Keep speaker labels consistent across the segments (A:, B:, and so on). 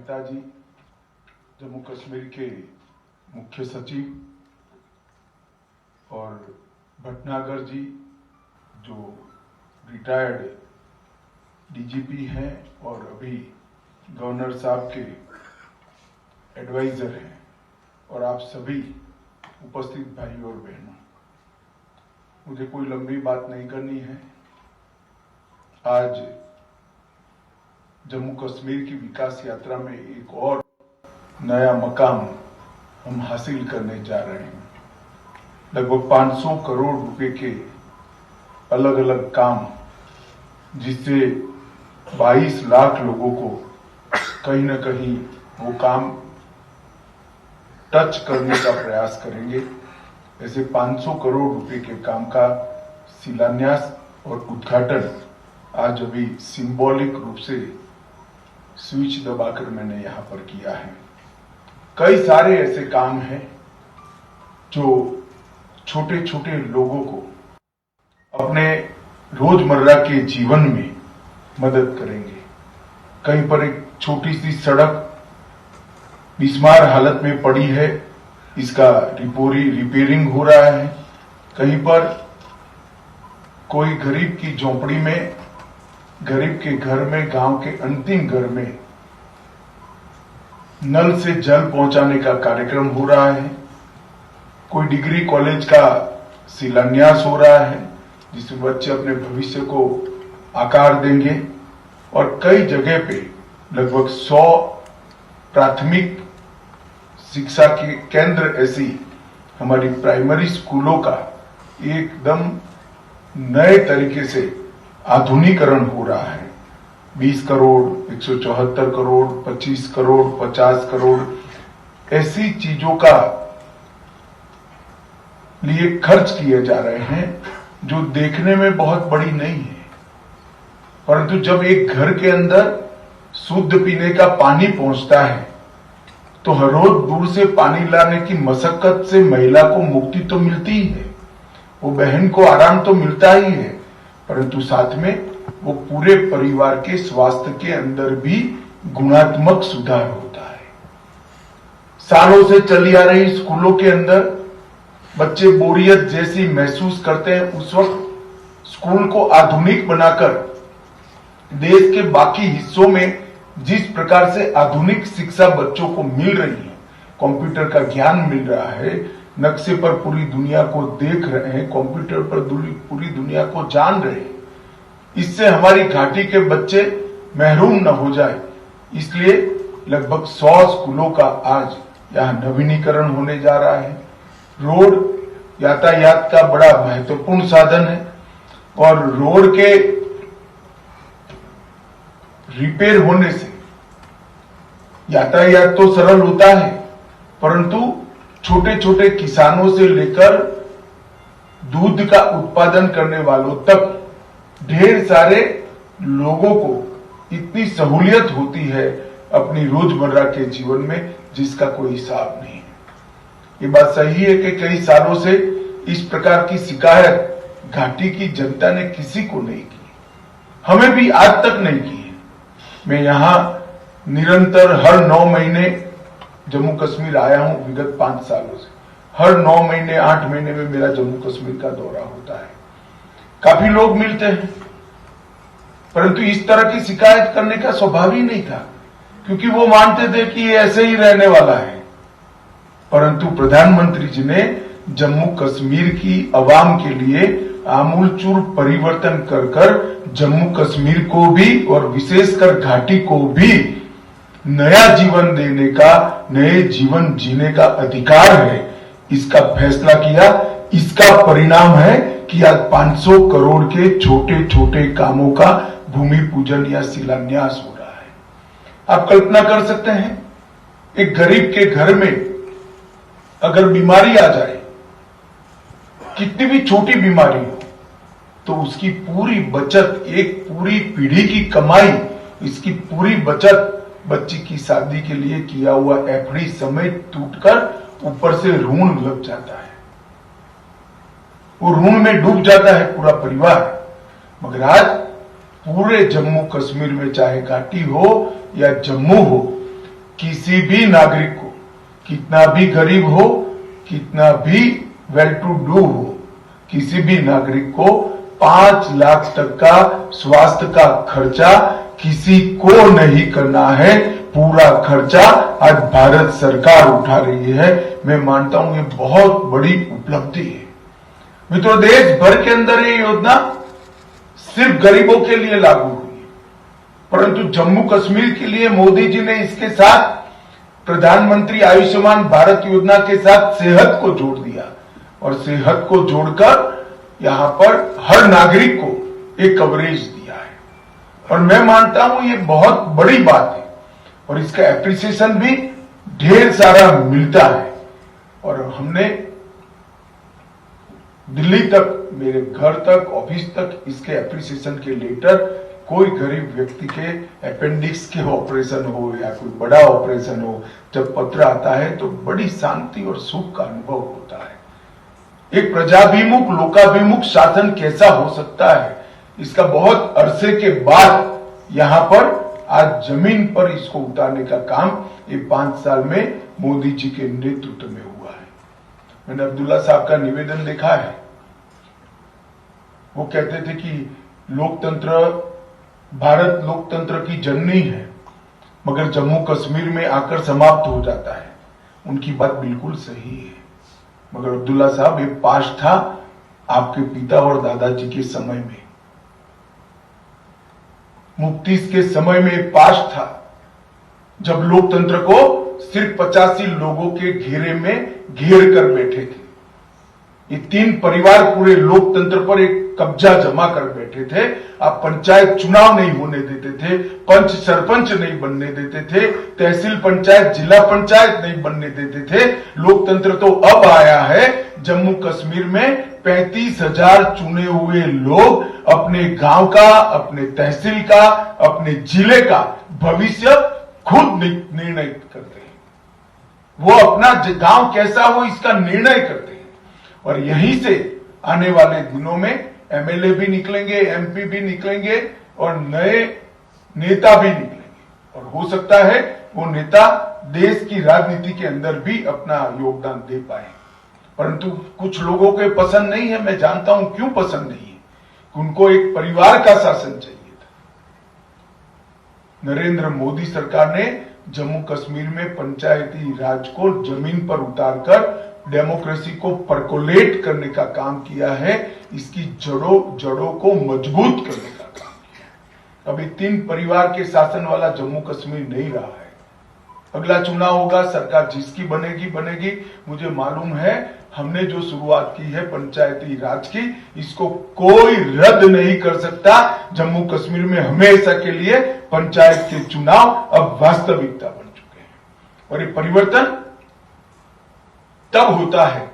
A: मेहता जी, जम्मू कश्मीर के मुख्य सचिव, और भटनागर जी जो रिटायर्ड डीजीपी हैं और अभी गवर्नर साहब के एडवाइजर हैं, और आप सभी उपस्थित भाइयों और बहनों, मुझे कोई लंबी बात नहीं करनी है। आज जम्मू कश्मीर की विकास यात्रा में एक और नया मकाम हम हासिल करने जा रहे हैं। लगभग 500 करोड़ रुपए के अलग अलग काम, जिससे 22 लाख लोगों को कहीं न कहीं वो काम टच करने का प्रयास करेंगे। ऐसे 500 करोड़ रुपए के काम का शिलान्यास और उद्घाटन आज अभी सिंबॉलिक रूप से स्विच दबाकर मैंने यहां पर किया है। कई सारे ऐसे काम हैं जो छोटे छोटे लोगों को अपने रोजमर्रा के जीवन में मदद करेंगे। कहीं पर एक छोटी सी सड़क बिस्मार हालत में पड़ी है, इसका रिपेयरिंग हो रहा है। कहीं पर कोई गरीब की झोंपड़ी में, गरीब के घर में, गांव के अंतिम घर में नल से जल पहुंचाने का कार्यक्रम हो रहा है। कोई डिग्री कॉलेज का शिलान्यास हो रहा है, जिसमें बच्चे अपने भविष्य को आकार देंगे। और कई जगह पे लगभग 100 प्राथमिक शिक्षा के केंद्र, ऐसी हमारी प्राइमरी स्कूलों का एकदम नए तरीके से आधुनिकीकरण हो रहा है। 20 करोड़, 174 करोड़, 25 करोड़, 50 करोड़ ऐसी चीजों का लिए खर्च किए जा रहे हैं, जो देखने में बहुत बड़ी नहीं है, परंतु जब एक घर के अंदर शुद्ध पीने का पानी पहुंचता है तो हर रोज दूर से पानी लाने की मशक्कत से महिला को मुक्ति तो मिलती ही है, वो बहन को आराम तो मिलता ही है, परंतु साथ में वो पूरे परिवार के स्वास्थ्य के अंदर भी गुणात्मक सुधार होता है। सालों से चली आ रही स्कूलों के अंदर बच्चे बोरियत जैसी महसूस करते हैं, उस वक्त स्कूल को आधुनिक बनाकर देश के बाकी हिस्सों में जिस प्रकार से आधुनिक शिक्षा बच्चों को मिल रही है, कंप्यूटर का ज्ञान मिल रहा है, नक्शे पर पूरी दुनिया को देख रहे हैं, कंप्यूटर पर पूरी दुनिया को जान रहे हैं, इससे हमारी घाटी के बच्चे महरूम न हो जाए, इसलिए लगभग 100 स्कूलों का आज यहां नवीनीकरण होने जा रहा है। रोड यातायात का बड़ा महत्वपूर्ण साधन है, और रोड के रिपेयर होने से यातायात तो सरल होता है, परंतु छोटे छोटे किसानों से लेकर दूध का उत्पादन करने वालों तक ढेर सारे लोगों को इतनी सहूलियत होती है अपनी रोजमर्रा के जीवन में, जिसका कोई हिसाब नहीं है। ये बात सही है कि कई सालों से इस प्रकार की शिकायत घाटी की जनता ने किसी को नहीं की, हमें भी आज तक नहीं की है। मैं यहां निरंतर हर 9 महीने जम्मू कश्मीर आया हूं विगत 5 सालों से। हर 9 महीने 8 महीने में मेरा जम्मू कश्मीर का दौरा होता है। काफी लोग मिलते हैं, परंतु इस तरह की शिकायत करने का स्वभाव ही नहीं था, क्योंकि वो मानते थे कि ये ऐसे ही रहने वाला है। परंतु प्रधानमंत्री जी ने जम्मू कश्मीर की आवाम के लिए आमूलचूल परिवर्तन कर जम्मू कश्मीर को भी और विशेषकर घाटी को भी नया जीवन देने का, नए जीवन जीने का अधिकार है, इसका फैसला किया। इसका परिणाम है कि आज 500 करोड़ के छोटे छोटे कामों का भूमि पूजन या शिलान्यास हो रहा है। आप कल्पना कर सकते हैं, एक गरीब के घर में अगर बीमारी आ जाए, कितनी भी छोटी बीमारी हो, तो उसकी पूरी बचत, एक पूरी पीढ़ी की कमाई, इसकी पूरी बचत बच्ची की शादी के लिए किया हुआ एफडी समेत टूटकर ऊपर से ऋण लग जाता है, वो ऋण में डूब जाता है पूरा परिवार। मगर आज पूरे जम्मू कश्मीर में, चाहे घाटी हो या जम्मू हो, किसी भी नागरिक को, कितना भी गरीब हो, कितना भी वेल टू डू हो, किसी भी नागरिक को 5 लाख तक का स्वास्थ्य का खर्चा किसी को नहीं करना है। पूरा खर्चा आज भारत सरकार उठा रही है। मैं मानता हूं ये बहुत बड़ी उपलब्धि है। मित्रों, देश भर के अंदर ये योजना सिर्फ गरीबों के लिए लागू हुई, परंतु जम्मू कश्मीर के लिए मोदी जी ने इसके साथ प्रधानमंत्री आयुष्मान भारत योजना के साथ सेहत को जोड़ दिया और सेहत को जोड़कर यहां पर हर नागरिक को एक कवरेज दिया है। और मैं मानता हूं ये बहुत बड़ी बात है और इसका एप्रिसिएशन भी ढेर सारा मिलता है। और हमने दिल्ली तक, मेरे घर तक, ऑफिस तक इसके एप्रिसिएशन के लेटर, कोई गरीब व्यक्ति के अपेंडिक्स के ऑपरेशन हो या कोई बड़ा ऑपरेशन हो, जब पत्र आता है तो बड़ी शांति और सुख का अनुभव होता है। एक प्रजाभिमुख, लोकाभिमुख शासन कैसा हो सकता है, इसका बहुत अरसे के बाद यहां पर आज जमीन पर इसको उतारने का काम ये 5 साल में मोदी जी के नेतृत्व में हुआ है। मैंने अब्दुल्ला साहब का निवेदन देखा है। वो कहते थे कि लोकतंत्र, भारत लोकतंत्र की जननी है, मगर जम्मू कश्मीर में आकर समाप्त हो जाता है। उनकी बात बिल्कुल सही है, मगर अब्दुल्ला साहब ये पास था आपके पिता और दादाजी के समय में, मुफ्तीज के समय में पास था, जब लोकतंत्र को सिर्फ 85 लोगों के घेरे में घेर कर बैठे थे। ये 3 परिवार पूरे लोकतंत्र पर एक कब्जा जमा कर बैठे थे। आप पंचायत चुनाव नहीं होने देते थे, पंच सरपंच नहीं बनने देते थे, तहसील पंचायत, जिला पंचायत नहीं बनने देते थे। लोकतंत्र तो अब आया है। जम्मू कश्मीर में 35,000 चुने हुए लोग अपने गांव का, अपने तहसील का, अपने जिले का भविष्य खुद निर्णय करते हैं। वो अपना गांव कैसा हो इसका निर्णय करते हैं। और यहीं से आने वाले दिनों में एमएलए भी निकलेंगे, एमपी भी निकलेंगे और नए नेता भी निकलेंगे। और हो सकता है वो नेता देश की राजनीति के अंदर भी अपना योगदान दे पाए। परंतु कुछ लोगों के पसंद नहीं है। मैं जानता हूं क्यों पसंद नहीं है। उनको एक परिवार का शासन चाहिए था। नरेंद्र मोदी सरकार ने जम्मू कश्मीर में पंचायती राज को जमीन पर उतारकर डेमोक्रेसी को परकोलेट करने का काम किया है। इसकी जड़ों को मजबूत करने का काम किया। अभी 3 परिवार के शासन वाला जम्मू कश्मीर नहीं रहा है। अगला चुनाव होगा, सरकार जिसकी बनेगी। मुझे मालूम है हमने जो शुरुआत की है पंचायती राज की, इसको कोई रद्द नहीं कर सकता। जम्मू कश्मीर में हमेशा के लिए पंचायत के चुनाव अब वास्तविकता बन चुके हैं। और ये परिवर्तन तब होता है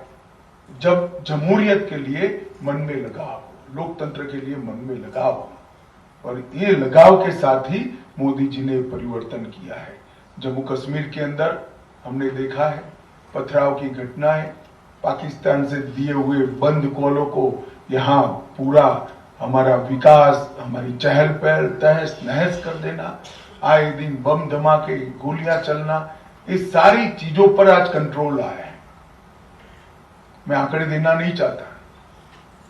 A: जब जमहूरियत के लिए मन में लगाव हो, लोकतंत्र के लिए मन में लगाव हो। और ये लगाव के साथ ही मोदी जी ने परिवर्तन किया है। जम्मू कश्मीर के अंदर हमने देखा है पथराव की घटनाएं, पाकिस्तान से दिए हुए बंद कॉलों को यहां पूरा हमारा विकास, हमारी चहल पहल तहस नहस कर देना, आए दिन बम धमाके, गोलियां चलना, इस सारी चीजों पर आज कंट्रोल आया है। मैं आंकड़े देना नहीं चाहता।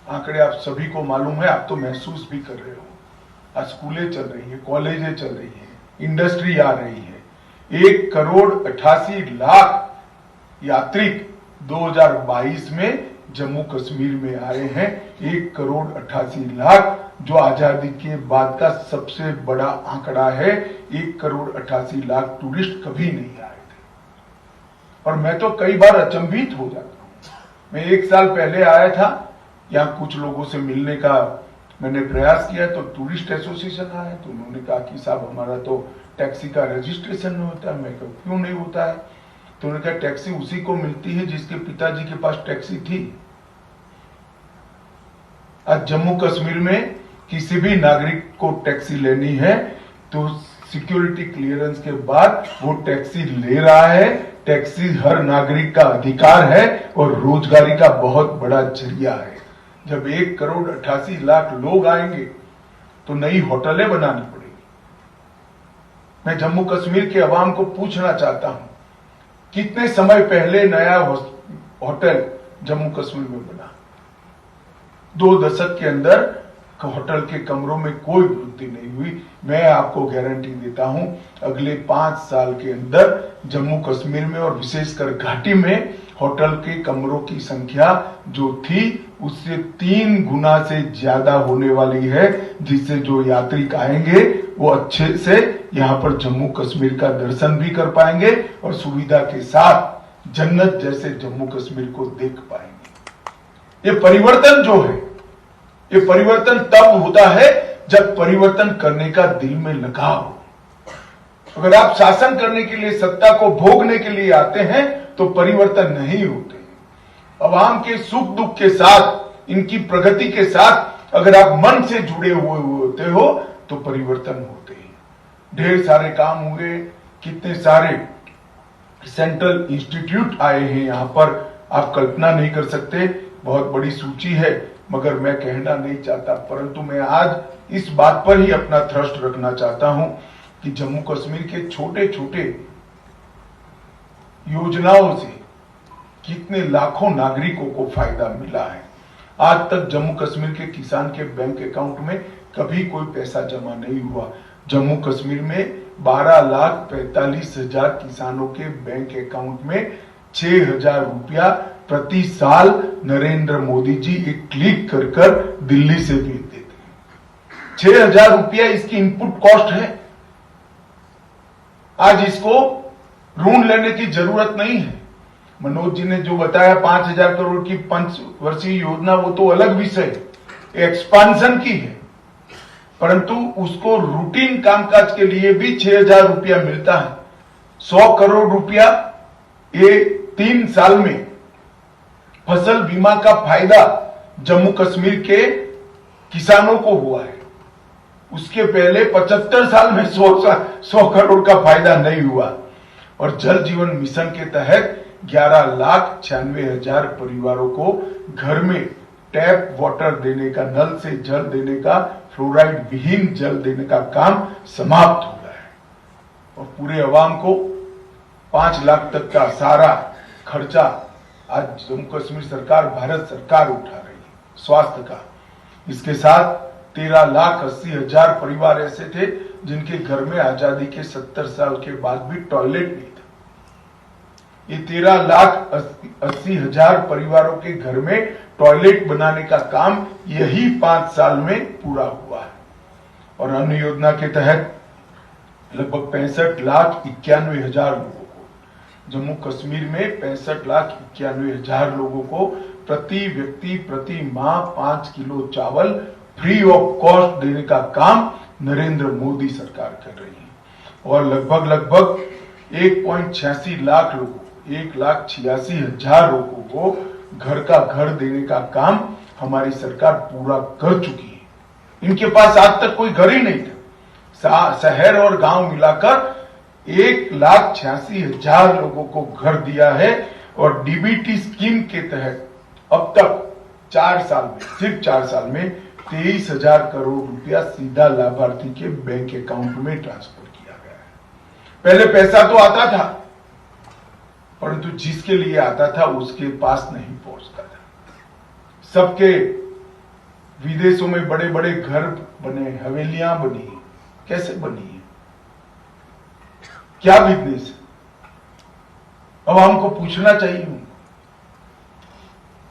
A: आंकड़े आप सभी को मालूम है, आप तो महसूस भी कर रहे हो। आज स्कूलें चल रही है, कॉलेजें चल रही है, इंडस्ट्री आ रही है। 1,88,00,000 यात्री 2022 में जम्मू कश्मीर में आए हैं। 1,88,00,000 जो आजादी के बाद का सबसे बड़ा आंकड़ा है। 1,88,00,000 टूरिस्ट कभी नहीं आए थे। और मैं तो कई बार अचंभित हो जाता हूं। मैं 1 साल पहले आया था, यहाँ कुछ लोगों से मिलने का मैंने प्रयास किया तो टूरिस्ट एसोसिएशन आया, तो उन्होंने कहा कि साहब हमारा तो टैक्सी का रजिस्ट्रेशन नहीं होता है। मैं कहा क्यों नहीं होता है? तो उन्होंने कहा टैक्सी उसी को मिलती है जिसके पिताजी के पास टैक्सी थी। आज जम्मू कश्मीर में किसी भी नागरिक को टैक्सी लेनी है तो सिक्योरिटी क्लियरेंस के बाद वो टैक्सी ले रहा है। टैक्सी हर नागरिक का अधिकार है और रोजगारी का बहुत बड़ा जरिया है। जब 1,88,00,000 लोग आएंगे तो नई होटलें बनानी पड़ेगी, मैं जम्मू कश्मीर के अवाम को पूछना चाहता हूं, कितने समय पहले नया होटल जम्मू कश्मीर में बना? 2 दशक के अंदर होटल के कमरों में कोई वृद्धि नहीं हुई। मैं आपको गारंटी देता हूं, अगले 5 साल के अंदर जम्मू कश्मीर में और विशेषकर घाटी में होटल के कमरों की संख्या जो थी उससे 3 गुना से ज्यादा होने वाली है, जिससे जो यात्री आएंगे वो अच्छे से यहाँ पर जम्मू कश्मीर का दर्शन भी कर पाएंगे और सुविधा के साथ जन्नत जैसे जम्मू कश्मीर को देख पाएंगे। ये परिवर्तन जो है, ये परिवर्तन तब होता है जब परिवर्तन करने का दिल में लगाव हो। अगर आप शासन करने के लिए, सत्ता को भोगने के लिए आते हैं तो परिवर्तन नहीं होते। अवाम के सुख दुख के साथ, इनकी प्रगति के साथ अगर आप मन से जुड़े हुए होते हो तो परिवर्तन होते हैं। ढेर सारे काम हुए, कितने सारे सेंट्रल इंस्टीट्यूट आए हैं यहां पर, आप कल्पना नहीं कर सकते। बहुत बड़ी सूची है, मगर मैं कहना नहीं चाहता, परंतु मैं आज इस बात पर ही अपना थ्रस्ट रखना चाहता हूं कि जम्मू कश्मीर के छोटे छोटे योजनाओं से कितने लाखों नागरिकों को फायदा मिला है। आज तक जम्मू कश्मीर के किसान के बैंक अकाउंट में कभी कोई पैसा जमा नहीं हुआ। जम्मू कश्मीर में 12,45,000 किसानों के बैंक अकाउंट में 6,000 रुपया प्रति साल नरेंद्र मोदी जी एक क्लिक कर कर दिल्ली से भेज देते हैं। 6,000 रुपया इसकी इनपुट कॉस्ट है। आज इसको ऋण लेने की जरूरत नहीं है। मनोज जी ने जो बताया 5,000 करोड़ की 5 वर्षीय योजना, वो तो अलग विषय है, एक्सपांशन की है, परंतु उसको रूटीन कामकाज के लिए भी 6,000 रुपया मिलता है। 100 करोड़ रुपया ये 3 साल में फसल बीमा का फायदा जम्मू कश्मीर के किसानों को हुआ है। उसके पहले 75 साल में 100 करोड़ का फायदा नहीं हुआ। और जल जीवन मिशन के तहत 11,96,000 परिवारों को घर में टैप वाटर देने का, नल से जल देने का, फ्लोराइड विहीन जल देने का काम समाप्त हो गया है। और पूरे अवाम को 5 लाख तक का सारा खर्चा आज जम्मू कश्मीर सरकार, भारत सरकार उठा रही है स्वास्थ्य का। इसके साथ 13,80,000 परिवार ऐसे थे जिनके घर में आजादी के 70 साल के बाद भी टॉयलेट नहीं था। ये 13,80,000 परिवारों के घर में टॉयलेट बनाने का काम यही 5 साल में पूरा हुआ है। और अन्य योजना के तहत लगभग 65,91,000 लोगों को, जम्मू कश्मीर में 65,91,000 लोगों को प्रति व्यक्ति प्रति माह 5 किलो चावल फ्री ऑफ कॉस्ट देने का काम नरेंद्र मोदी सरकार कर रही है। और लगभग 1.86 लाख लोगों, 1,86,000 लोगों को घर का घर देने का काम हमारी सरकार पूरा कर चुकी है। इनके पास आज तक कोई घर ही नहीं था। शहर और गांव मिलाकर 1,86,000 लोगों को घर दिया है। और डीबीटी स्कीम के तहत अब तक 4 साल में, सिर्फ 4 साल में 23,000 करोड़ रुपया सीधा लाभार्थी के बैंक अकाउंट में ट्रांसफर किया गया है। पहले पैसा तो आता था, परंतु जिसके लिए आता था उसके पास नहीं पहुंचता था। सबके विदेशों में बड़े बड़े घर बने, हवेलियां बनी, कैसे बनी है? क्या बिजनेस है? अब हमको पूछना चाहिए उनको,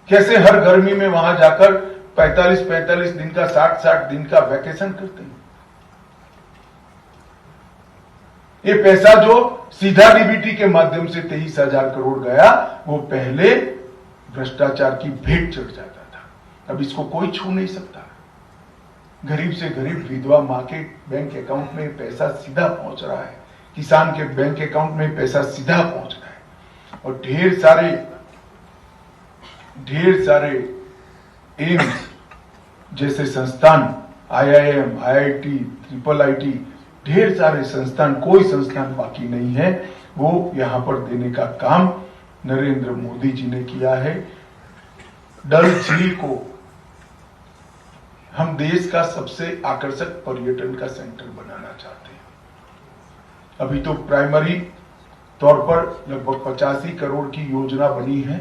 A: कैसे हर गर्मी में वहां जाकर 45-45 दिन का, 60-60 दिन का वैकेशन करते हैं। ये पैसा जो सीधा डीबीटी के माध्यम से 23,000 करोड़ गया, वो पहले भ्रष्टाचार की भेंट चढ़ जाता था। अब इसको कोई छू नहीं सकता। गरीब से गरीब विधवा मां के बैंक अकाउंट में पैसा सीधा पहुंच रहा है, किसान के बैंक अकाउंट में पैसा सीधा पहुंच रहा है। और ढेर सारे एम्स जैसे संस्थान, IIM, IIT, IIIT, ढेर सारे संस्थान, कोई संस्थान बाकी नहीं है, वो यहां पर देने का काम नरेंद्र मोदी जी ने किया है। डल झील को हम देश का सबसे आकर्षक पर्यटन का सेंटर बनाना चाहते हैं। अभी तो प्राइमरी तौर पर लगभग 85 करोड़ की योजना बनी है,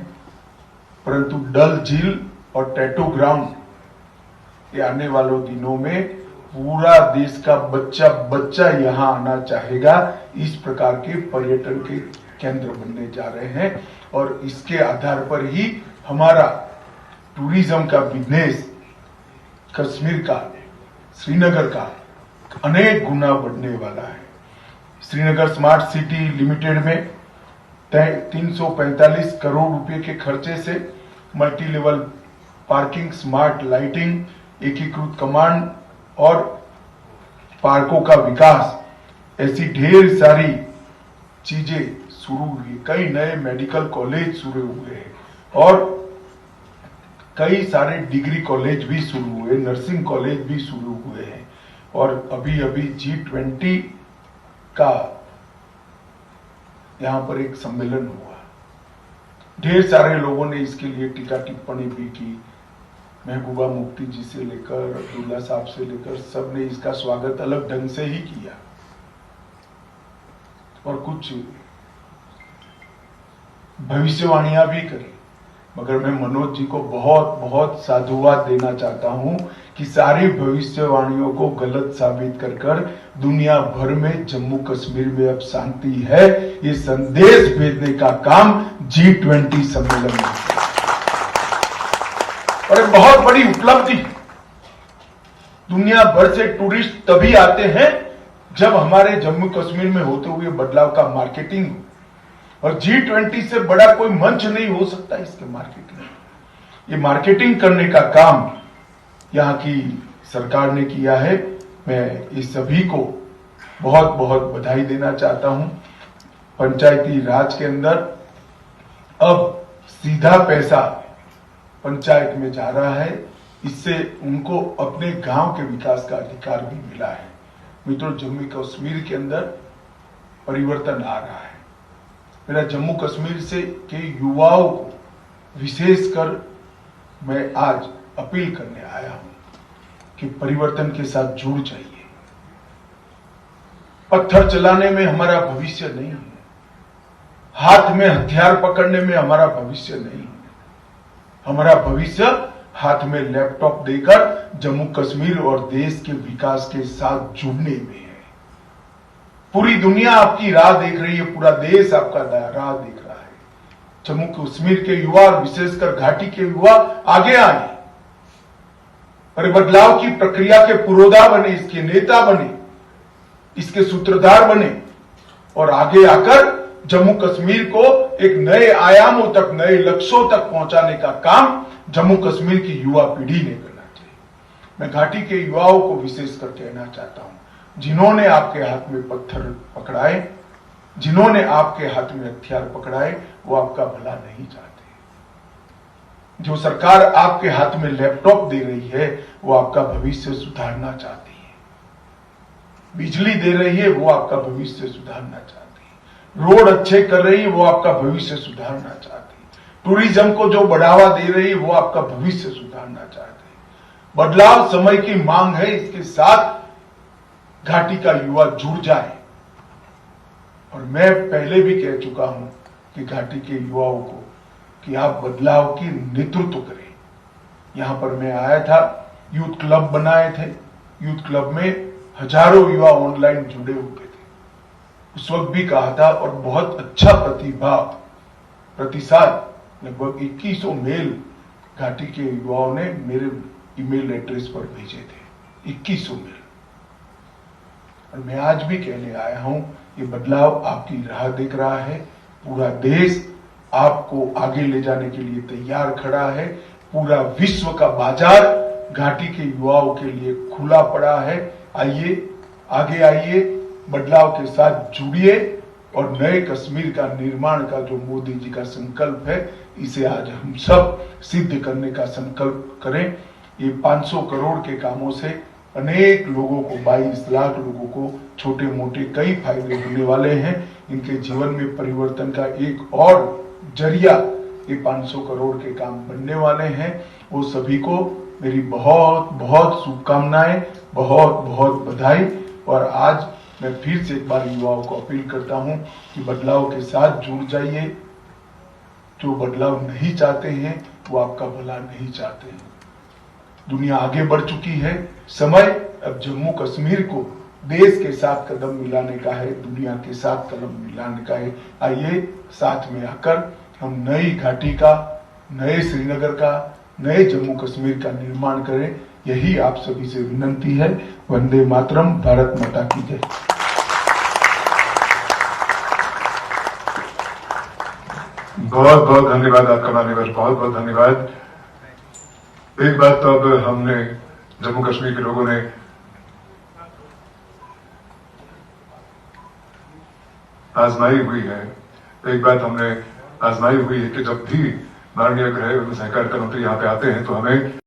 A: परंतु डल झील और टैटू ग्राउंड ये आने वालों दिनों में पूरा देश का बच्चा बच्चा यहाँ आना चाहेगा। इस प्रकार के पर्यटन के केंद्र बनने जा रहे हैं और इसके आधार पर ही हमारा टूरिज्म का बिजनेस कश्मीर का, श्रीनगर का अनेक गुना बढ़ने वाला है। श्रीनगर स्मार्ट सिटी लिमिटेड में 345 करोड़ रुपए के खर्चे से multi level parking, smart lighting, एकीकृत कमांड और पार्कों का विकास, ऐसी ढेर सारी चीजें शुरू हुई। कई नए मेडिकल कॉलेज शुरू हुए हैं और कई सारे डिग्री कॉलेज भी शुरू हुए, नर्सिंग कॉलेज भी शुरू हुए हैं और अभी अभी G20 का यहां पर एक सम्मेलन हुआ। ढेर सारे लोगों ने इसके लिए टीका टिप्पणी भी की। महबूबा मुफ्ती जी से लेकर अब्दुल्ला साहब से लेकर सब ने इसका स्वागत अलग ढंग से ही किया और कुछ भविष्यवाणियां भी करी। मगर मैं मनोज जी को बहुत बहुत साधुवाद देना चाहता हूं कि सारी भविष्यवाणियों को गलत साबित कर कर दुनिया भर में जम्मू कश्मीर में अब शांति है, ये संदेश भेजने का काम G20 सम्मेलन में और एक बहुत बड़ी उपलब्धि। दुनिया भर से टूरिस्ट तभी आते हैं जब हमारे जम्मू कश्मीर में होते हुए बदलाव का मार्केटिंग हो और G20 से बड़ा कोई मंच नहीं हो सकता इसके मार्केटिंग। ये मार्केटिंग करने का काम यहाँ की सरकार ने किया है। मैं इस सभी को बहुत बहुत बधाई देना चाहता हूं। पंचायती राज के अंदर अब सीधा पैसा पंचायत में जा रहा है, इससे उनको अपने गांव के विकास का अधिकार भी मिला है। मित्रों, जम्मू कश्मीर के अंदर परिवर्तन आ रहा है। मेरा जम्मू कश्मीर से के युवाओं को विशेषकर मैं आज अपील करने आया हूं कि परिवर्तन के साथ जुड़ जाइए। पत्थर चलाने में हमारा भविष्य नहीं है, हाथ में हथियार पकड़ने में हमारा भविष्य नहीं है। हमारा भविष्य हाथ में लैपटॉप देकर जम्मू कश्मीर और देश के विकास के साथ जुड़ने में है। पूरी दुनिया आपकी राह देख रही है, पूरा देश आपका राह देख रहा है। जम्मू कश्मीर के युवा, विशेषकर घाटी के युवा आगे आए और बदलाव की प्रक्रिया के पुरोधा बने, इसके नेता बने, इसके सूत्रधार बने और आगे आकर जम्मू कश्मीर को एक नए आयामों तक, नए लक्ष्यों तक पहुंचाने का काम जम्मू कश्मीर की युवा पीढ़ी ने करना चाहिए। मैं घाटी के युवाओं को विशेषकर कहना चाहता हूं, जिन्होंने आपके हाथ में पत्थर पकड़ाए, जिन्होंने आपके हाथ में हथियार पकड़ाए, वो आपका भला नहीं चाहते। जो सरकार आपके हाथ में लैपटॉप दे रही है, वो आपका भविष्य सुधारना चाहती है। बिजली दे रही है, वो आपका भविष्य सुधारना चाहती है। रोड अच्छे कर रही है, वो आपका भविष्य सुधारना चाहती है। टूरिज्म को जो बढ़ावा दे रही है, वो आपका भविष्य सुधारना चाहती है। बदलाव समय की मांग है, इसके साथ घाटी का युवा जुड़ जाए। और मैं पहले भी कह चुका हूं कि घाटी के युवाओं को कि आप बदलाव की नेतृत्व करें। यहां पर मैं आया था, यूथ क्लब बनाए थे, यूथ क्लब में हजारों युवा ऑनलाइन जुड़े हुए थे। उस वक्त भी कहा था और बहुत अच्छा प्रतिसाद लगभग 2100 मेल घाटी के युवाओं ने मेरे ईमेल एड्रेस पर भेजे थे, 2100 मेल। और मैं आज भी कहने आया हूं, ये बदलाव आपकी राह देख रहा है। पूरा देश आपको आगे ले जाने के लिए तैयार खड़ा है। पूरा विश्व का बाजार घाटी के युवाओं के लिए खुला पड़ा है। आइए, आगे आइए, बदलाव के साथ जुड़िए और नए कश्मीर का निर्माण का जो मोदी जी का संकल्प है, इसे आज हम सब सिद्ध करने का संकल्प करें। ये 500 करोड़ के कामों से अनेक लोगों को, 22 लाख लोगों को छोटे मोटे कई फायदे होने वाले हैं। इनके जीवन में परिवर्तन का एक और जरिया ये 500 करोड़ के काम बनने वाले हैं। वो सभी को मेरी बहुत बहुत शुभकामनाएं, बहुत बहुत बधाई। और आज मैं फिर से एक बार युवाओं को अपील करता हूं कि बदलाव के साथ जुड़ जाइए। जो बदलाव नहीं चाहते हैं वो आपका भला नहीं चाहते हैं। दुनिया आगे बढ़ चुकी है, समय अब जम्मू कश्मीर को देश के साथ कदम मिलाने का है, दुनिया के साथ कदम मिलाने का है। आइए साथ में आकर हम नई घाटी का, नए श्रीनगर का, नए जम्मू कश्मीर का निर्माण करें। यही आप सभी से विनंती है। वंदे मातरम, भारत माता की जय।
B: बहुत बहुत धन्यवाद आपका मान्यवर, बहुत बहुत धन्यवाद। एक बात तो अब हमने जम्मू कश्मीर के लोगों ने आजमाई हुई है, एक बात हमने आजमाई हुई है कि जब भी माननीय गृह एवं सहकारिता मंत्री यहाँ पे आते हैं तो हमें